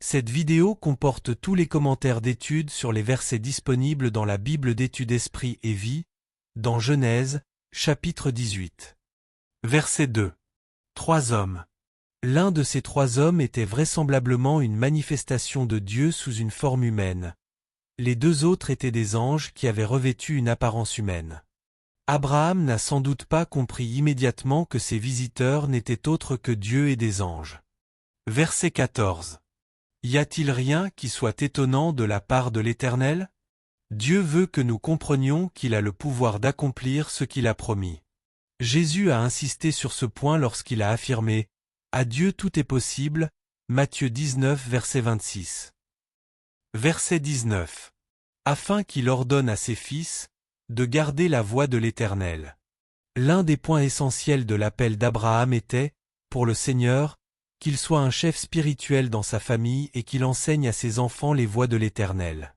Cette vidéo comporte tous les commentaires d'études sur les versets disponibles dans la Bible d'études Esprit et Vie, dans Genèse, chapitre 18. Verset 2. 3 hommes. L'un de ces 3 hommes était vraisemblablement une manifestation de Dieu sous une forme humaine. Les 2 autres étaient des anges qui avaient revêtu une apparence humaine. Abraham n'a sans doute pas compris immédiatement que ces visiteurs n'étaient autres que Dieu et des anges. Verset 14. Y a-t-il rien qui soit étonnant de la part de l'Éternel? Dieu veut que nous comprenions qu'il a le pouvoir d'accomplir ce qu'il a promis. Jésus a insisté sur ce point lorsqu'il a affirmé « À Dieu tout est possible » Matthieu 19 verset 26. Verset 19. Afin qu'il ordonne à ses fils de garder la voie de l'Éternel. L'un des points essentiels de l'appel d'Abraham était, pour le Seigneur, qu'il soit un chef spirituel dans sa famille et qu'il enseigne à ses enfants les voies de l'Éternel.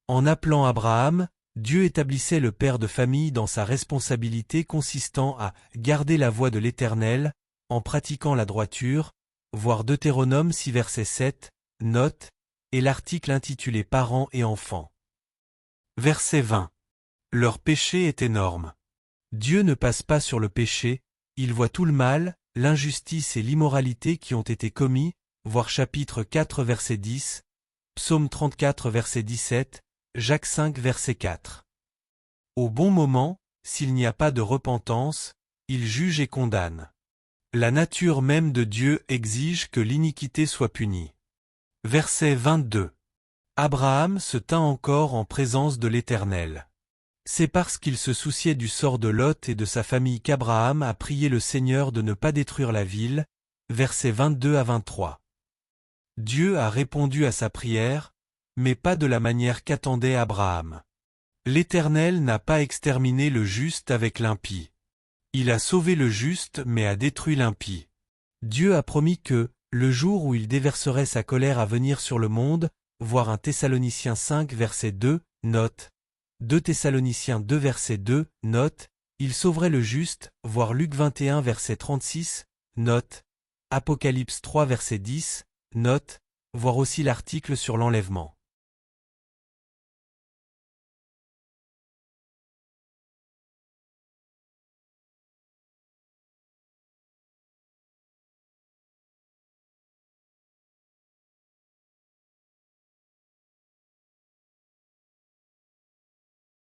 En appelant Abraham, Dieu établissait le père de famille dans sa responsabilité consistant à garder la voie de l'Éternel, en pratiquant la droiture, voir Deutéronome 6 verset 7, note, et l'article intitulé Parents et enfants. Verset 20. Leur péché est énorme. Dieu ne passe pas sur le péché, il voit tout le mal, l'injustice et l'immoralité qui ont été commis, voir chapitre 4 verset 10, Psaume 34 verset 17, Jacques 5 verset 4. Au bon moment, s'il n'y a pas de repentance, il juge et condamne. La nature même de Dieu exige que l'iniquité soit punie. Verset 22. Abraham se tint encore en présence de l'Éternel. C'est parce qu'il se souciait du sort de Lot et de sa famille qu'Abraham a prié le Seigneur de ne pas détruire la ville, versets 22 à 23. Dieu a répondu à sa prière, mais pas de la manière qu'attendait Abraham. L'Éternel n'a pas exterminé le juste avec l'impie. Il a sauvé le juste mais a détruit l'impie. Dieu a promis que, le jour où il déverserait sa colère à venir sur le monde, voir 1 Thessaloniciens 5 verset 2, note, 2 Thessaloniciens 2 verset 2, note, il sauverait le juste, voir Luc 21 verset 36, note, Apocalypse 3 verset 10, note, voir aussi l'article sur l'enlèvement.